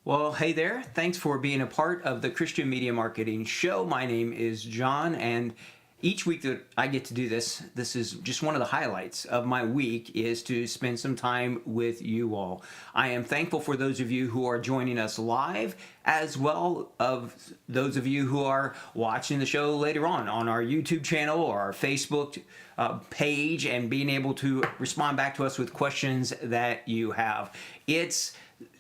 Well, hey there. Thanks for being a part of the Christian Media Marketing Show. My name is John, and each week that I get to do this is just one of the highlights of my week is to spend some time with you all. I am thankful for those of you who are joining us live, as well of those of you who are watching the show later on our YouTube channel or our Facebook page and being able to respond back to us with questions that you have.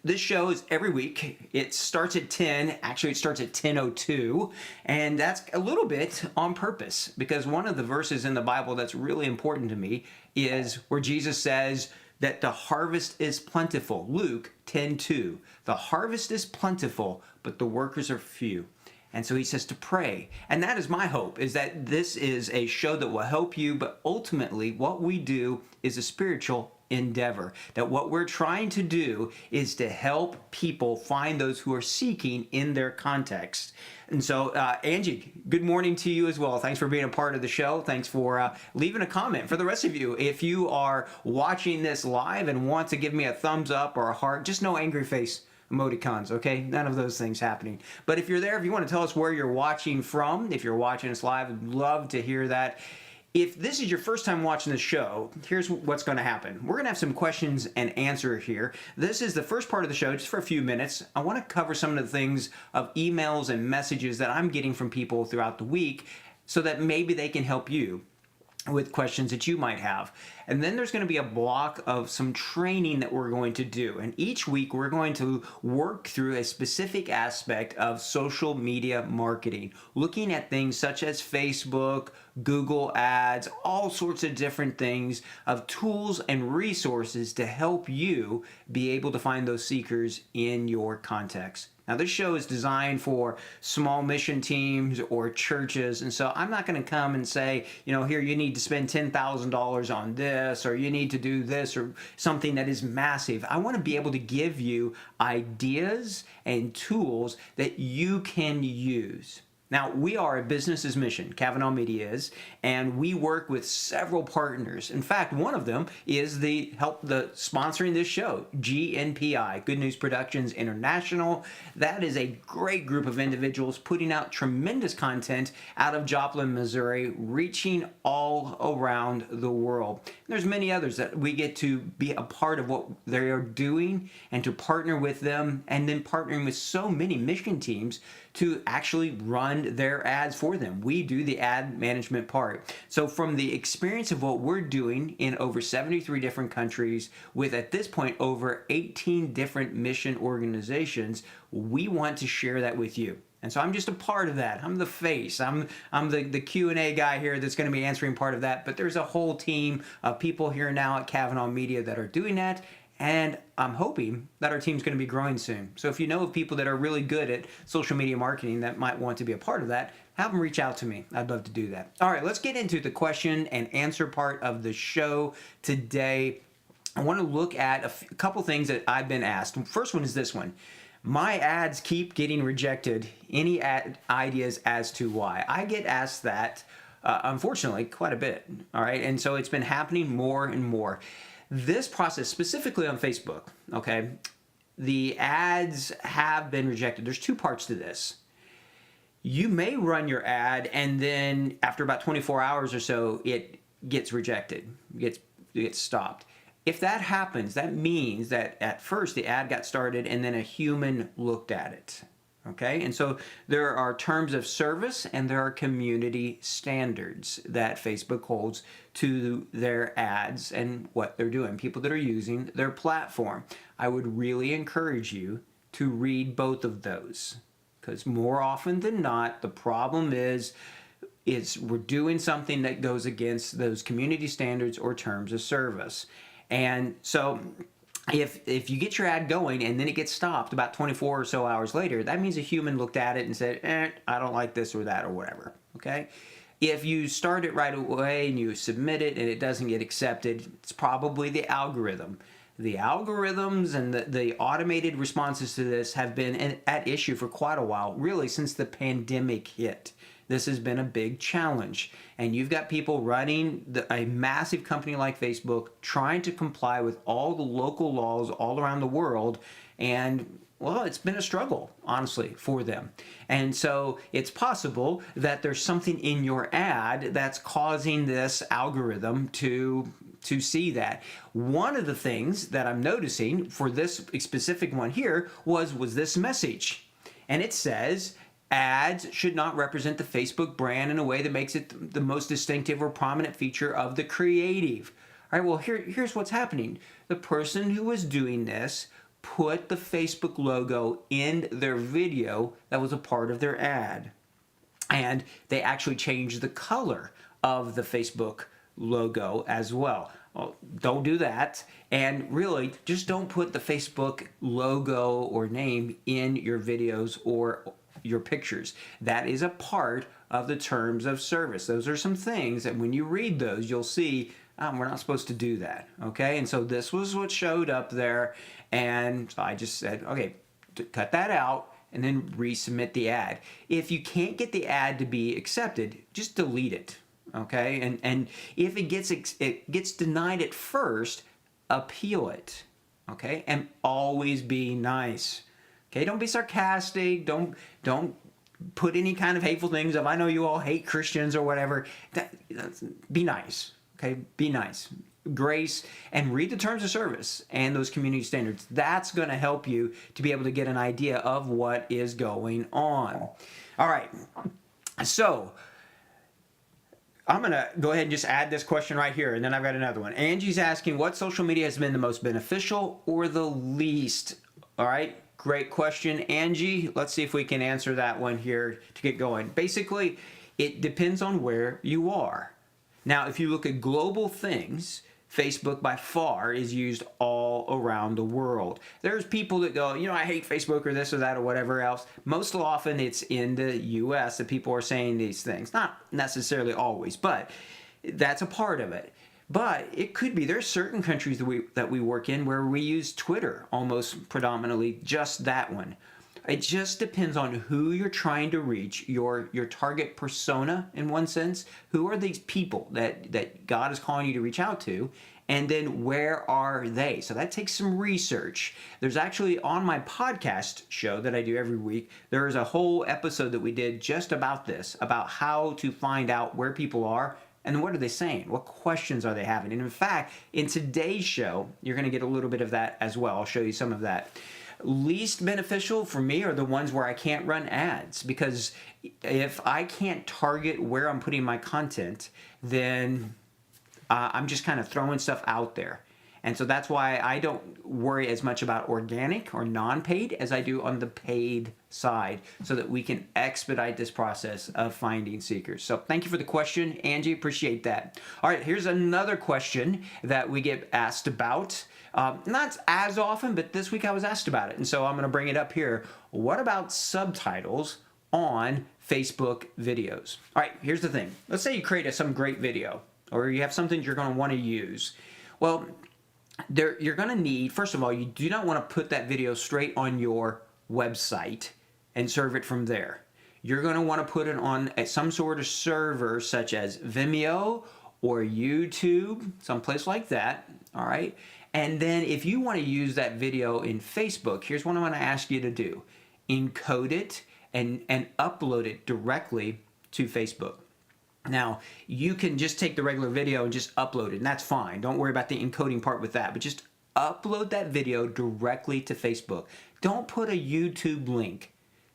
This show is every week. It starts at 10. Actually, it starts at 10:02, and that's a little bit on purpose because one of the verses in the Bible that's really important to me is where Jesus says that the harvest is plentiful. Luke 10:2. The harvest is plentiful, but the workers are few. And so he says to pray. And that is my hope, is that this is a show that will help you, but ultimately what we do is a spiritual endeavor. That what we're trying to do is to help people find those who are seeking in their context. And so, Angie, good morning to you as well. Thanks for being a part of the show. Thanks for leaving a comment. For the rest of you, if you are watching this live and want to give me a thumbs up or a heart, just no angry face emoticons, okay? None of those things happening. But if you're there, if you want to tell us where you're watching from, if you're watching us live, I'd love to hear that. If this is your first time watching the show, here's what's going to happen. We're going to have some questions and answer here. This is the first part of the show, just for a few minutes. I want to cover some of the things of emails and messages that I'm getting from people throughout the week so that maybe they can help you with questions that you might have. And then there's going to be a block of some training that we're going to do. And each week we're going to work through a specific aspect of social media marketing, looking at things such as Facebook, Google Ads, all sorts of different things of tools and resources to help you be able to find those seekers in your context. Now, this show is designed for small mission teams or churches, and so I'm not going to come and say, here, you need to spend $10,000 on this, or you need to do this, or something that is massive. I want to be able to give you ideas and tools that you can use. Now, we are a business's mission, Kavanaugh Media is, and we work with several partners. In fact, one of them is the sponsoring this show, GNPI, Good News Productions International. That is a great group of individuals putting out tremendous content out of Joplin, Missouri, reaching all around the world. There's many others that we get to be a part of what they are doing and to partner with them, and then partnering with so many mission teams to actually run their ads for them. We do the ad management part. So from the experience of what we're doing in over 73 different countries with, at this point, over 18 different mission organizations, we want to share that with you. And so I'm just a part of that. I'm the face. I'm the Q&A guy here that's going to be answering part of that. But there's a whole team of people here now at Kavanaugh Media that are doing that. And I'm hoping that our team's going to be growing soon. So if you know of people that are really good at social media marketing that might want to be a part of that, have them reach out to me. I'd love to do that. All right, let's get into the question and answer part of the show today. I want to look at a couple things that I've been asked. First one is this one. My ads keep getting rejected. Any ideas as to why? I get asked that, unfortunately, quite a bit. All right, and so it's been happening more and more. This process, specifically on Facebook, okay, the ads have been rejected. There's two parts to this. You may run your ad, and then after about 24 hours or so, it gets rejected, gets stopped. If that happens, that means that at first the ad got started, and then a human looked at it. Okay, and so there are terms of service and there are community standards that Facebook holds to their ads and what they're doing, people that are using their platform. I would really encourage you to read both of those, because more often than not, the problem is we're doing something that goes against those community standards or terms of service. And so if you get your ad going and then it gets stopped about 24 or so hours later, that means a human looked at it and said, I don't like this or that or whatever, okay? If you start it right away and you submit it and it doesn't get accepted, it's probably the algorithm. The algorithms and the automated responses to this have been at issue for quite a while, really since the pandemic hit. This has been a big challenge. And you've got people running a massive company like Facebook trying to comply with all the local laws all around the world. And well, it's been a struggle, honestly, for them. And so it's possible that there's something in your ad that's causing this algorithm to see that. One of the things that I'm noticing for this specific one here was this message. And it says, ads should not represent the Facebook brand in a way that makes it the most distinctive or prominent feature of the creative. All right, well, here's what's happening. The person who was doing this put the Facebook logo in their video that was a part of their ad. And they actually changed the color of the Facebook logo as well. Well, don't do that. And really, just don't put the Facebook logo or name in your videos or your pictures. That is a part of the terms of service. Those are some things that when you read those, you'll see we're not supposed to do that, okay? And so this was what showed up there, and so I just said, okay, cut that out, and then resubmit the ad. If you can't get the ad to be accepted, just delete it, okay? And if it gets denied at first, appeal it, okay? And always be nice, okay? Don't be sarcastic. Don't put any kind of hateful things of, I know you all hate Christians or whatever. Be nice. Okay, be nice, grace, and read the terms of service and those community standards. That's going to help you to be able to get an idea of what is going on. All right, so I'm going to go ahead and just add this question right here, and then I've got another one. Angie's asking, what social media has been the most beneficial or the least? All right, great question, Angie. Let's see if we can answer that one here to get going. Basically, it depends on where you are. Now, if you look at global things, Facebook by far is used all around the world. There's people that go, I hate Facebook or this or that or whatever else. Most often it's in the US that people are saying these things. Not necessarily always, but that's a part of it. But it could be, there's certain countries that we work in where we use Twitter almost predominantly, just that one. It just depends on who you're trying to reach, your target persona in one sense. Who are these people that God is calling you to reach out to? And then where are they? So that takes some research. There's actually on my podcast show that I do every week, there is a whole episode that we did just about this, about how to find out where people are and what are they saying? What questions are they having? And in fact, in today's show, you're going to get a little bit of that as well. I'll show you some of that. Least beneficial for me are the ones where I can't run ads, because if I can't target where I'm putting my content, then I'm just kind of throwing stuff out there. And so that's why I don't worry as much about organic or non-paid as I do on the paid side, so that we can expedite this process of finding seekers. So thank you for the question, Angie. Appreciate that. All right, here's another question that we get asked about. Not as often, but this week I was asked about it. And so I'm going to bring it up here. What about subtitles on Facebook videos? All right, here's the thing. Let's say you create some great video, or you have something you're going to want to use. Well, you're going to need, first of all, you do not want to put that video straight on your website and serve it from there. You're going to want to put it on some sort of server such as Vimeo or YouTube, someplace like that, all right? And then if you want to use that video in Facebook, here's what I'm going to ask you to do. Encode it and upload it directly to Facebook. Now, you can just take the regular video and just upload it, and that's fine. Don't worry about the encoding part with that, but just upload that video directly to Facebook. Don't put a YouTube link.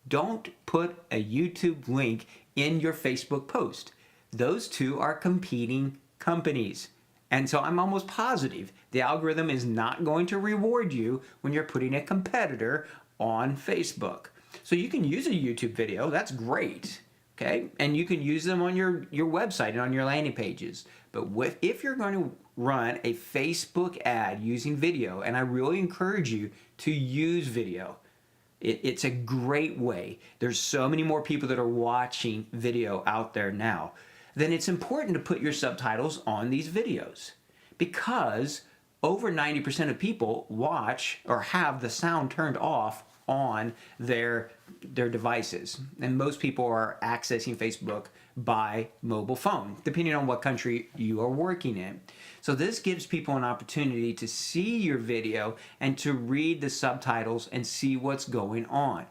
Don't put a YouTube link in your Facebook post. Those two are competing companies. And so I'm almost positive the algorithm is not going to reward you when you're putting a competitor on Facebook. So you can use a YouTube video, that's great, okay? And you can use them on your website and on your landing pages. But if you're going to run a Facebook ad using video, and I really encourage you to use video, it's a great way. There's so many more people that are watching video out there now. Then it's important to put your subtitles on these videos, because over 90% of people watch or have the sound turned off on their devices. And most people are accessing Facebook by mobile phone, depending on what country you are working in. So this gives people an opportunity to see your video and to read the subtitles and see what's going on.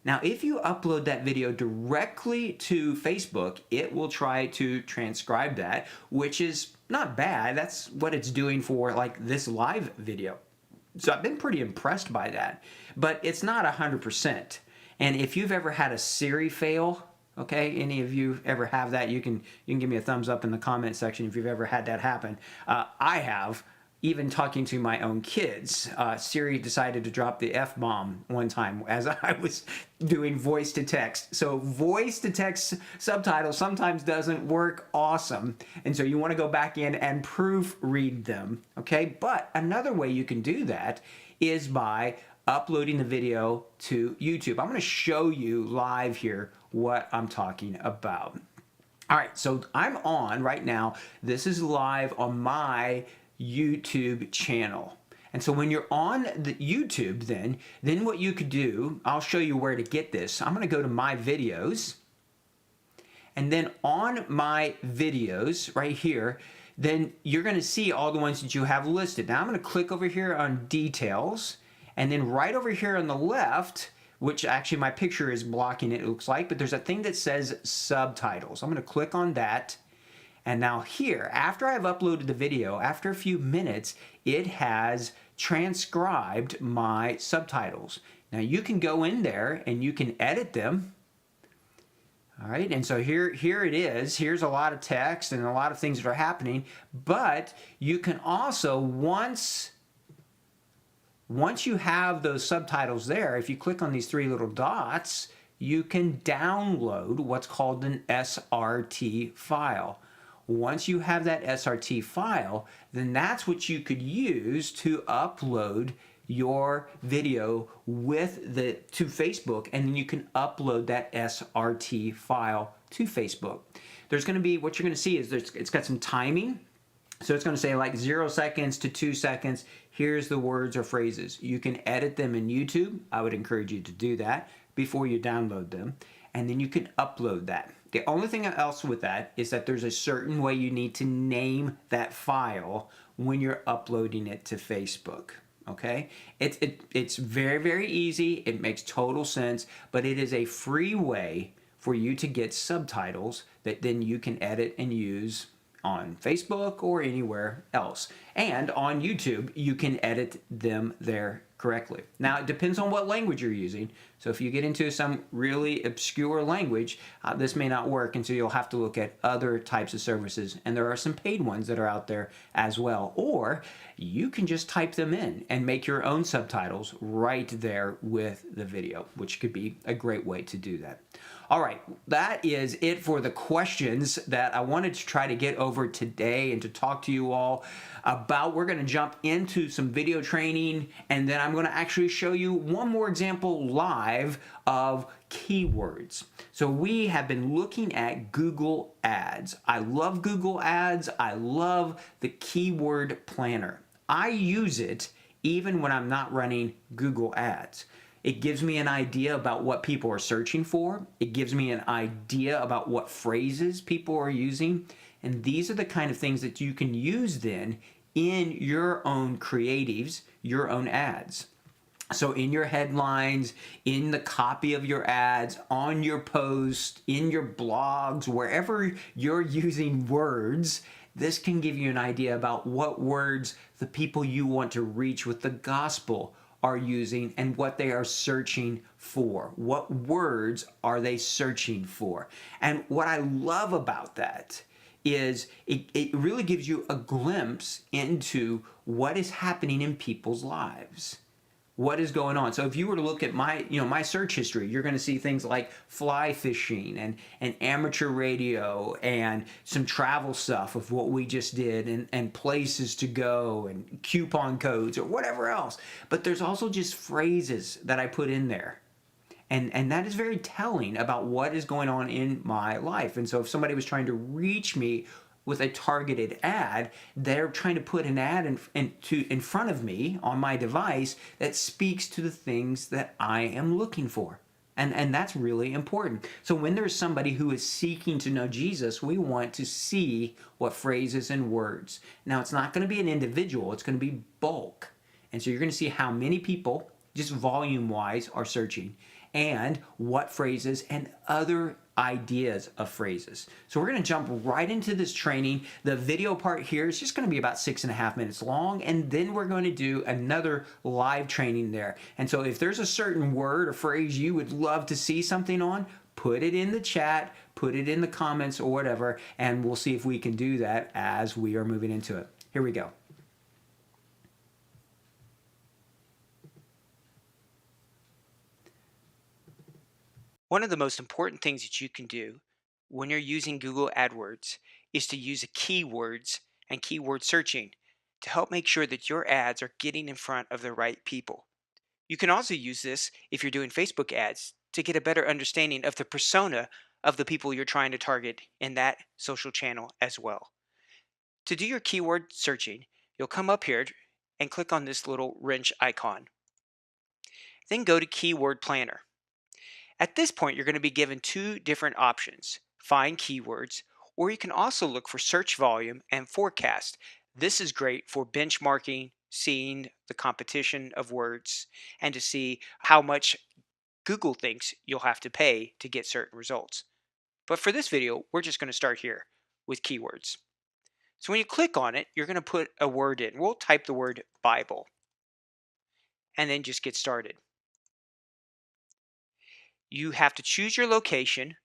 Now, if you upload that video directly to Facebook, it will try to transcribe that, which is not bad. That's what it's doing for like this live video. So I've been pretty impressed by that, but it's not 100%. And if you've ever had a Siri fail, okay, any of you ever have that, you can give me a thumbs up in the comment section if you've ever had that happen. I have. Even talking to my own kids, Siri decided to drop the F-bomb one time as I was doing voice to text. So voice to text subtitles sometimes doesn't work awesome. And so you want to go back in and proofread them, okay? But another way you can do that is by uploading the video to YouTube. I'm going to show you live here what I'm talking about. All right, so I'm on right now. This is live on my YouTube channel. And so when you're on the YouTube, then what you could do, I'll show you where to get this. I'm going to go to my videos, and then on my videos right here, then you're going to see all the ones that you have listed. Now I'm going to click over here on details, and then right over here on the left, which actually my picture is blocking it looks like, but there's a thing that says subtitles. I'm going to click on that. And now here, after I've uploaded the video, after a few minutes, it has transcribed my subtitles. Now you can go in there and you can edit them. All right, and so here it is. Here's a lot of text and a lot of things that are happening, but you can also, once you have those subtitles there, if you click on these three little dots, you can download what's called an SRT file. Once you have that SRT file, then that's what you could use to upload your video to Facebook, and then you can upload that SRT file to Facebook. There's going to be, what you're going to see is it's got some timing. So it's going to say like 0 seconds to 2 seconds. Here's the words or phrases. You can edit them in YouTube. I would encourage you to do that before you download them. And then you can upload that. The only thing else with that is that there's a certain way you need to name that file when you're uploading it to Facebook. Okay? It's very, very easy. It makes total sense, but it is a free way for you to get subtitles that then you can edit and use on Facebook or anywhere else. And on YouTube, you can edit them there correctly. Now, it depends on what language you're using. So if you get into some really obscure language, this may not work, and so you'll have to look at other types of services. And there are some paid ones that are out there as well. Or you can just type them in and make your own subtitles right there with the video, which could be a great way to do that. All right, that is it for the questions that I wanted to try to get over today and to talk to you all about. We're going to jump into some video training, and then I'm going to actually show you one more example live of keywords. So we have been looking at Google Ads. I love Google Ads. I love the keyword planner. I use it even when I'm not running Google Ads. It gives me an idea about what people are searching for. It gives me an idea about what phrases people are using. And these are the kind of things that you can use then in your own creatives, your own ads. So in your headlines, in the copy of your ads, on your posts, in your blogs, wherever you're using words, this can give you an idea about what words the people you want to reach with the gospel are using and what they are searching for. What words are they searching for? And what I love about that is it really gives you a glimpse into what is happening in people's lives. What is going on? So if you were to look at my search history, you're going to see things like fly fishing and amateur radio and some travel stuff of what we just did and places to go and coupon codes or whatever else. But there's also just phrases that I put in there. And that is very telling about what is going on in my life. And so if somebody was trying to reach me with a targeted ad. They're trying to put an ad in front of me on my device that speaks to the things that I am looking for. And that's really important. So when there's somebody who is seeking to know Jesus, we want to see what phrases and words. Now, it's not going to be an individual, it's going to be bulk. And so you're going to see how many people, just volume wise, are searching, and what phrases and other ideas of phrases. So we're going to jump right into this training. The video part here is just going to be about 6.5 minutes long, and then we're going to do another live training there. And so if there's a certain word or phrase you would love to see something on, put it in the chat, put it in the comments or whatever, and we'll see if we can do that as we are moving into it. Here we go. One of the most important things that you can do when you're using Google AdWords is to use keywords and keyword searching to help make sure that your ads are getting in front of the right people. You can also use this if you're doing Facebook ads to get a better understanding of the persona of the people you're trying to target in that social channel as well. To do your keyword searching, you'll come up here and click on this little wrench icon. Then go to Keyword Planner. At this point, you're going to be given two different options: find keywords, or you can also look for search volume and forecast. This is great for benchmarking, seeing the competition of words, and to see how much Google thinks you'll have to pay to get certain results. But for this video, we're just going to start here with keywords. So when you click on it, you're going to put a word in. We'll type the word Bible and then just get started. You have to choose your location,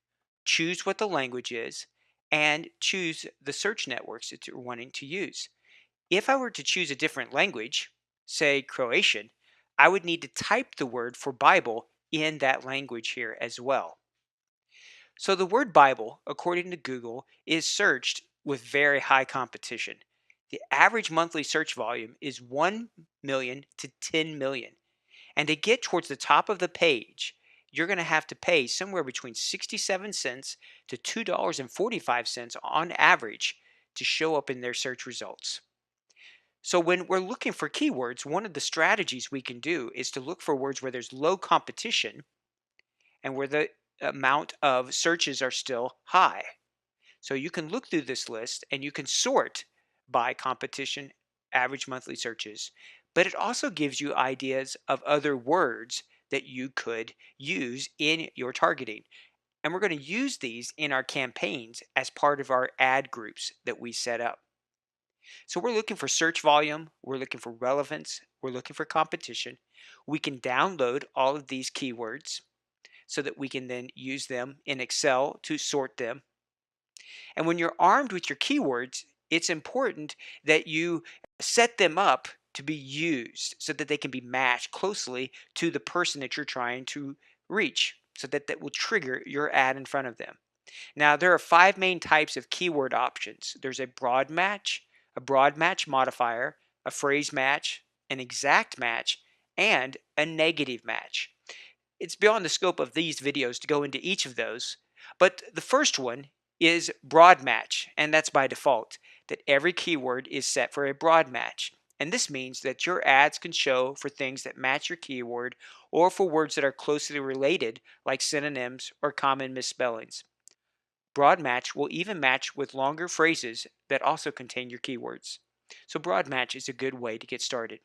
choose what the language is, and choose the search networks that you're wanting to use. If I were to choose a different language, say Croatian, I would need to type the word for Bible in that language here as well. So the word Bible, according to Google, is searched with very high competition. The average monthly search volume is 1 million to 10 million. And to get towards the top of the page, you're going to have to pay somewhere between 67 cents to $2.45 on average to show up in their search results. So when we're looking for keywords, one of the strategies we can do is to look for words where there's low competition and where the amount of searches are still high. So you can look through this list and you can sort by competition, average monthly searches, but it also gives you ideas of other words that you could use in your targeting. And we're going to use these in our campaigns as part of our ad groups that we set up. So we're looking for search volume, we're looking for relevance, we're looking for competition. We can download all of these keywords so that we can then use them in Excel to sort them. And when you're armed with your keywords, it's important that you set them up to be used so that they can be matched closely to the person that you're trying to reach, so that that will trigger your ad in front of them. Now, there are 5 main types of keyword options. There's a broad match modifier, a phrase match, an exact match, and a negative match. It's beyond the scope of these videos to go into each of those, but the first one is broad match, and that's by default, that every keyword is set for a broad match. And this means that your ads can show for things that match your keyword or for words that are closely related, like synonyms or common misspellings. Broad match will even match with longer phrases that also contain your keywords. So broad match is a good way to get started.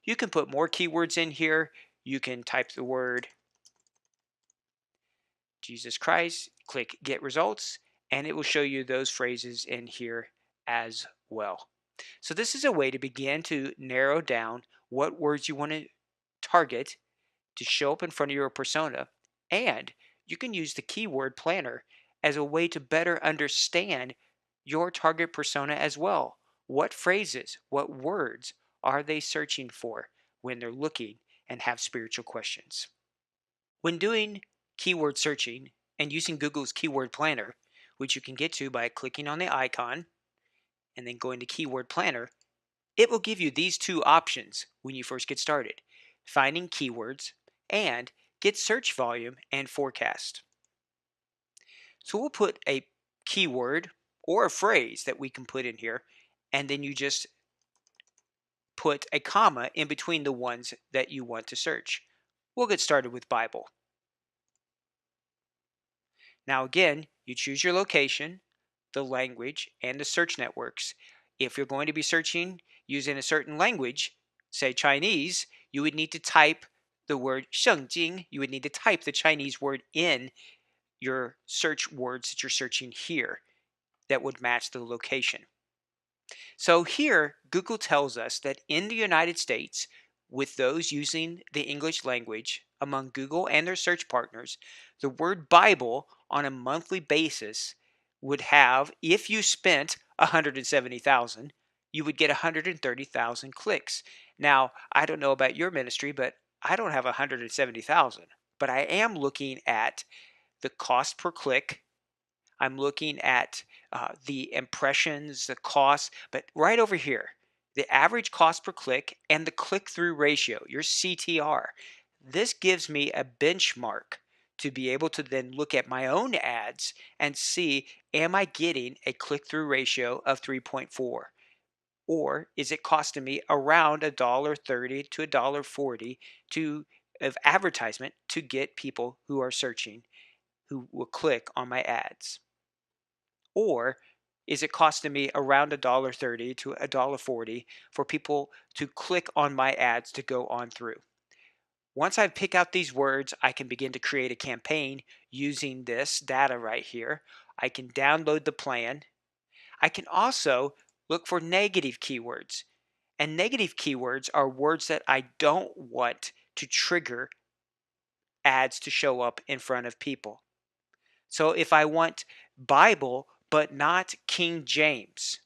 You can put more keywords in here. You can type the word Jesus Christ, click Get Results, and it will show you those phrases in here as well. So this is a way to begin to narrow down what words you want to target to show up in front of your persona, and you can use the keyword planner as a way to better understand your target persona as well. What phrases, what words are they searching for when they're looking and have spiritual questions? When doing keyword searching and using Google's Keyword Planner, which you can get to by clicking on the icon and then going to Keyword Planner, it will give you these two options when you first get started: finding keywords and get search volume and forecast. So we'll put a keyword or a phrase that we can put in here, and then you just put a comma in between the ones that you want to search. We'll get started with Bible. Now again, you choose your location, the language, and the search networks. If you're going to be searching using a certain language, say Chinese, you would need to type the word 圣经. You would need to type the Chinese word in your search words that you're searching here that would match the location. So here, Google tells us that in the United States, with those using the English language among Google and their search partners, the word Bible on a monthly basis would have, if you spent 170,000, you would get 130,000 clicks. Now, I don't know about your ministry, but I don't have 170,000, but I am looking at the cost per click. I'm looking at the impressions, the cost, but right over here, the average cost per click and the click through ratio, your CTR. This gives me a benchmark to be able to then look at my own ads and see, am I getting a click through ratio of 3.4? Or is it costing me around $1.30 to $1.40 of advertisement to get people who are searching, who will click on my ads? Or is it costing me around $1.30 to $1.40 for people to click on my ads to go on through? Once I pick out these words, I can begin to create a campaign using this data right here. I can download the plan. I can also look for negative keywords. And negative keywords are words that I don't want to trigger ads to show up in front of people. So if I want Bible but not King James,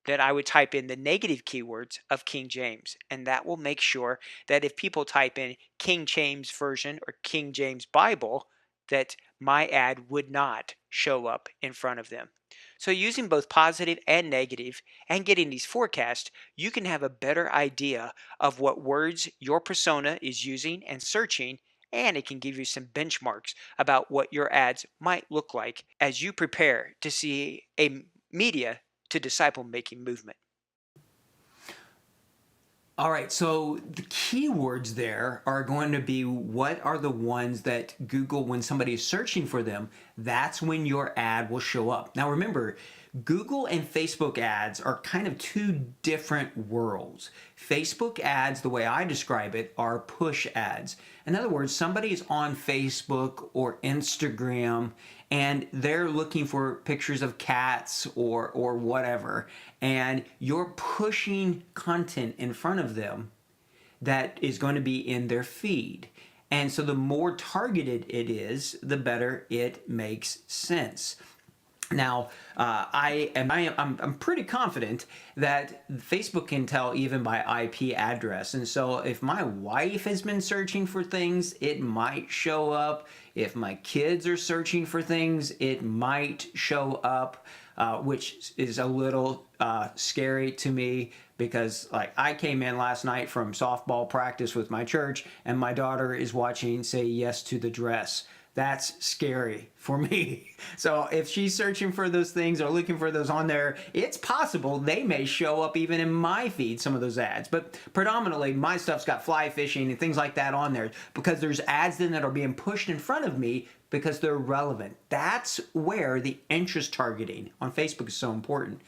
then I would type in the negative keywords of King James. And that will make sure that if people type in King James Version or King James Bible, that my ad would not show up in front of them. So using both positive and negative and getting these forecasts, you can have a better idea of what words your persona is using and searching, and it can give you some benchmarks about what your ads might look like as you prepare to see a media to disciple making movement. All right, so the keywords there are going to be what are the ones that Google, when somebody is searching for them, that's when your ad will show up. Now remember, Google and Facebook ads are kind of two different worlds. Facebook ads, the way I describe it, are push ads. In other words, somebody is on Facebook or Instagram and they're looking for pictures of cats or whatever, and you're pushing content in front of them that is going to be in their feed. And so the more targeted it is, the better it makes sense. Now, I'm pretty confident that Facebook can tell even by IP address. And so if my wife has been searching for things, it might show up. If my kids are searching for things, it might show up, which is a little scary to me because like I came in last night from softball practice with my church and my daughter is watching Say Yes to the Dress. That's scary for me. So if she's searching for those things or looking for those on there, it's possible they may show up even in my feed, some of those ads. But predominantly, my stuff's got fly fishing and things like that on there because there's ads then that are being pushed in front of me because they're relevant. That's where the interest targeting on Facebook is so important.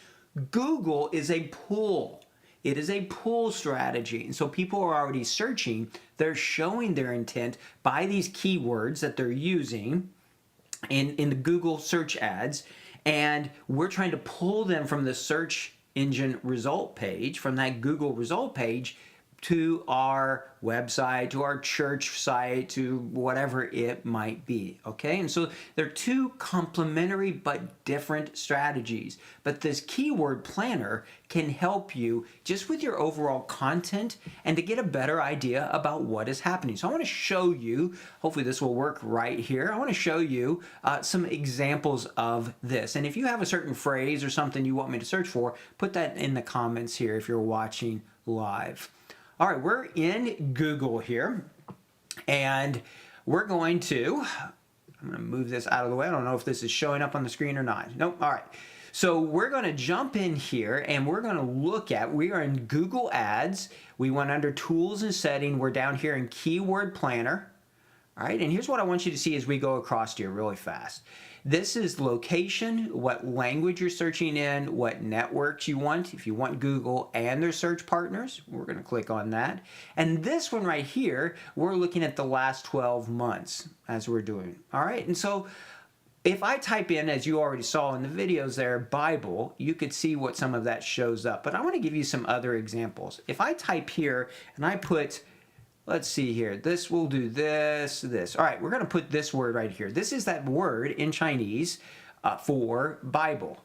Google is a pull. It is a pull strategy. And so people are already searching. They're showing their intent by these keywords that they're using in the Google search ads. And we're trying to pull them from the search engine result page, from that Google result page, to our website, to our church site, to whatever it might be, okay? And so they're two complementary but different strategies. But this keyword planner can help you just with your overall content and to get a better idea about what is happening. So I want to show you, hopefully this will work right here, I want to show you some examples of this. And if you have a certain phrase or something you want me to search for, put that in the comments here if you're watching live. All right, we're in Google here, and we're going to, I'm going to move this out of the way. I don't know if this is showing up on the screen or not. Nope, all right. So we're going to jump in here and we're going to look at, we are in Google Ads. We went under Tools and Setting. We're down here in Keyword Planner. All right, and here's what I want you to see as we go across here really fast. This is location, what language you're searching in, what networks you want. If you want Google and their search partners, we're going to click on that. And this one right here, we're looking at the last 12 months as we're doing. All right, and so if I type in, as you already saw in the videos there, Bible, you could see what some of that shows up. But I want to give you some other examples. If I type here and I put, let's see here, this will do this, this. All right, we're going to put this word right here. This is that word in Chinese for Bible.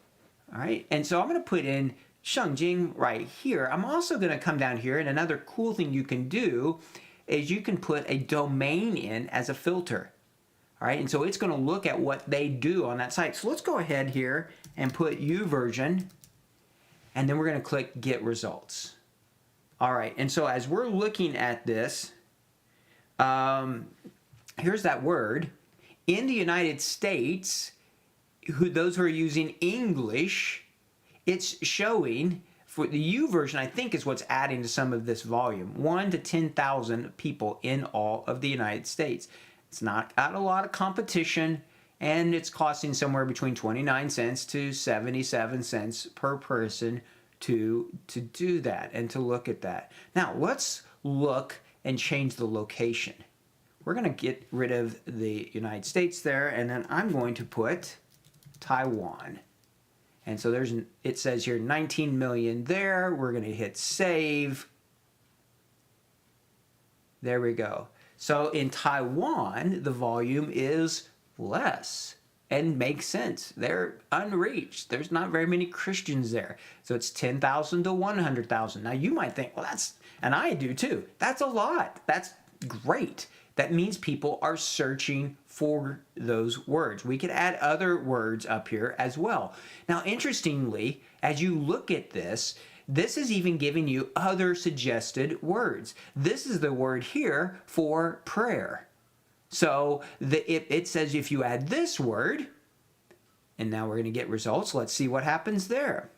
All right, and so I'm going to put in Shengjing right here. I'm also going to come down here, and another cool thing you can do is you can put a domain in as a filter. All right, and so it's going to look at what they do on that site. So let's go ahead here and put YouVersion, and then we're going to click Get Results. All right, and so as we're looking at this, here's that word. In the United States, those who are using English, it's showing for the YouVersion, I think is what's adding to some of this volume. 1 to 10,000 people in all of the United States. It's not got a lot of competition, and it's costing somewhere between 29 cents to 77 cents per person to do that and to look at that. Now, let's look and change the location. We're going to get rid of the United States there, and then I'm going to put Taiwan. And so it says here 19 million there. We're going to hit save. There we go. So in Taiwan, the volume is less and makes sense. They're unreached. There's not very many Christians there. So it's 10,000 to 100,000. Now you might think, well, that's, and I do too, that's a lot. That's great. That means people are searching for those words. We could add other words up here as well. Now, interestingly, as you look at this, this is even giving you other suggested words. This is the word here for prayer. So it says if you add this word, and now we're going to get results. Let's see what happens there.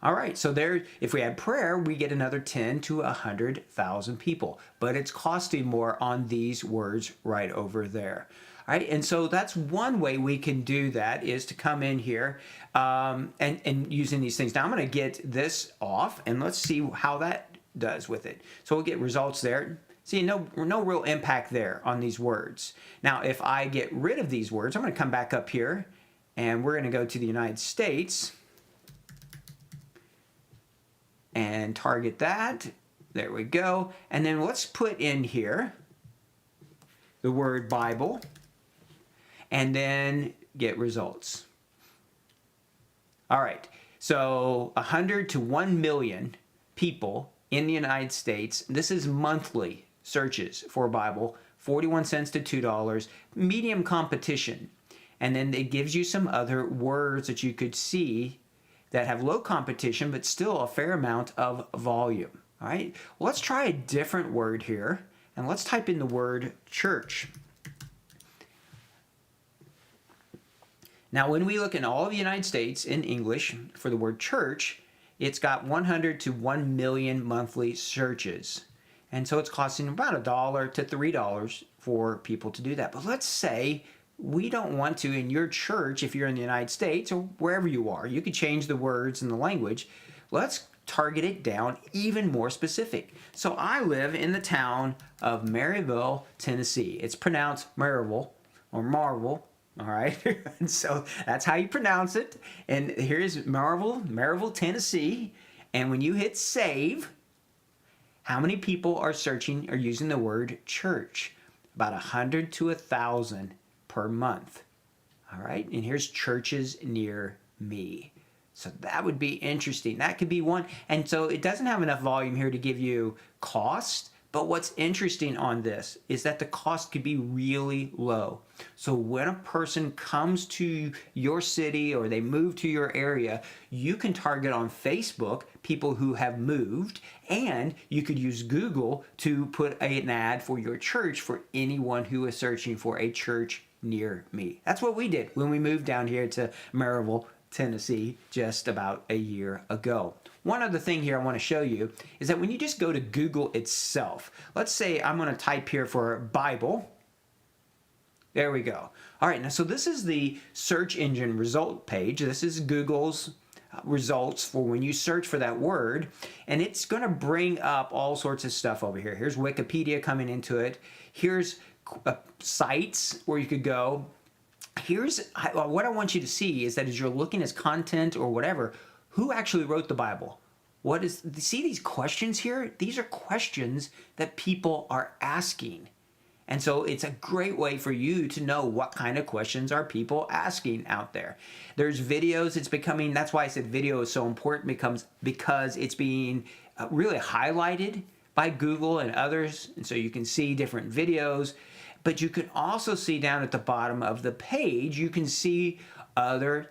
All right, so there, if we add prayer, we get another 10 to 100,000 people, but it's costing more on these words right over there. All right, and so that's one way we can do that, is to come in here and using these things. Now I'm going to get this off, and let's see how that does with it. So we'll get results there. See, no real impact there on these words. Now, if I get rid of these words, I'm going to come back up here, and we're going to go to the United States and target that. There we go. And then let's put in here the word Bible, and then get results. All right, so 100 to 1 million people in the United States. This is monthly searches for Bible, 41 cents to $2, medium competition. And then it gives you some other words that you could see that have low competition, but still a fair amount of volume. All right, well, let's try a different word here, and let's type in the word church. Now, when we look in all of the United States in English for the word church, it's got 100 to 1 million monthly searches. And so it's costing about $1 to $3 for people to do that. But let's say we don't want to, in your church, if you're in the United States or wherever you are, you could change the words and the language. Let's target it down even more specific. So I live in the town of Maryville, Tennessee. It's pronounced Maryville or Marvel. All right, and so that's how you pronounce it. And here's Maryville, Tennessee. And when you hit save, how many people are searching or using the word church? About 100 to 1,000 per month. All right, and here's churches near me. So that would be interesting. That could be one. And so it doesn't have enough volume here to give you cost. But what's interesting on this is that the cost could be really low. So when a person comes to your city or they move to your area, you can target on Facebook people who have moved, and you could use Google to put an ad for your church for anyone who is searching for a church near me. That's what we did when we moved down here to Maryville, Tennessee just about a year ago. One other thing here I want to show you is that when you just go to Google itself, let's say I'm going to type here for Bible. There we go. All right, now so this is the search engine result page. This is Google's results for when you search for that word, and it's going to bring up all sorts of stuff over here. Here's Wikipedia coming into it. Here's sites where you could go. Here's what I want you to see is that as you're looking at content or whatever, who actually wrote the Bible? See these questions here? These are questions that people are asking. And so it's a great way for you to know what kind of questions are people asking out there. There's videos. That's why I said video is so important, because it's being really highlighted by Google and others. And so you can see different videos. But you can also see down at the bottom of the page, you can see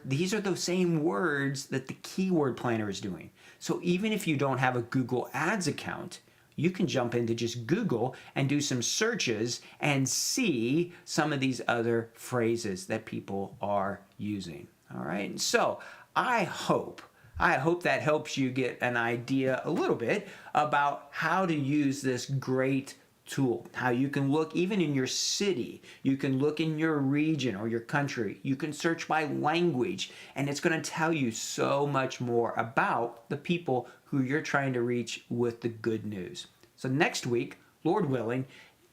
these are the same words that the keyword planner is doing. So even if you don't have a Google Ads account, you can jump into just Google and do some searches and see some of these other phrases that people are using. All right. So I hope that helps you get an idea a little bit about how to use this great tool, how you can look even in your city, you can look in your region or your country, you can search by language, and it's going to tell you so much more about the people who you're trying to reach with the good news. So next week, Lord willing,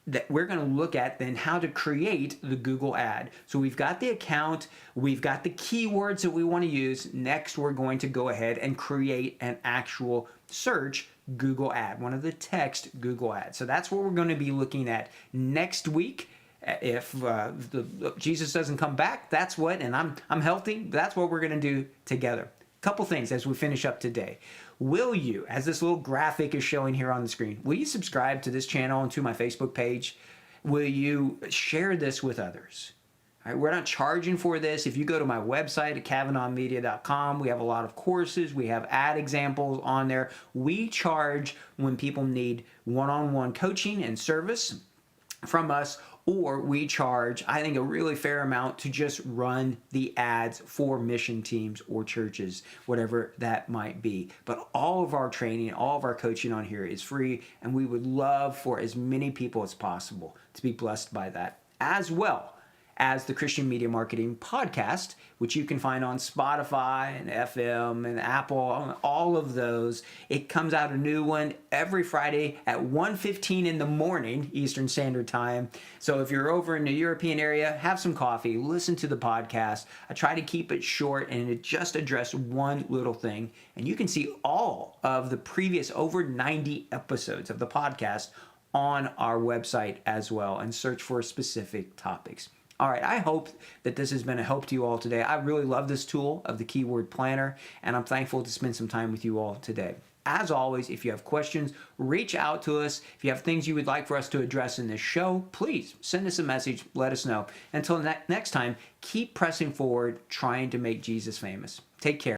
that we're going to look at then how to create the Google ad. So we've got the account, we've got the keywords that we want to use. Next, we're going to go ahead and create an actual search Google ad, one of the text Google ads. So that's what we're going to be looking at next week. If Jesus doesn't come back, that's what, and I'm healthy, that's what we're going to do together. Couple things as we finish up today. Will you, as this little graphic is showing here on the screen, will you subscribe to this channel and to my Facebook page? Will you share this with others? All right, we're not charging for this. If you go to my website at cavanaughmedia.com, we have a lot of courses. We have ad examples on there. We charge when people need one-on-one coaching and service from us, or we charge, I think, a really fair amount to just run the ads for mission teams or churches, whatever that might be. But all of our training, all of our coaching on here is free, and we would love for as many people as possible to be blessed by that, as well as the Christian Media Marketing Podcast, which you can find on Spotify and FM and Apple, all of those. It comes out a new one every Friday at 1:15 in the morning, Eastern Standard Time. So if you're over in the European area, have some coffee, listen to the podcast. I try to keep it short and it just address one little thing. And you can see all of the previous over 90 episodes of the podcast on our website as well, and search for specific topics. All right, I hope that this has been a help to you all today. I really love this tool of the Keyword Planner, and I'm thankful to spend some time with you all today. As always, if you have questions, reach out to us. If you have things you would like for us to address in this show, please send us a message, let us know. Until next time, keep pressing forward, trying to make Jesus famous. Take care.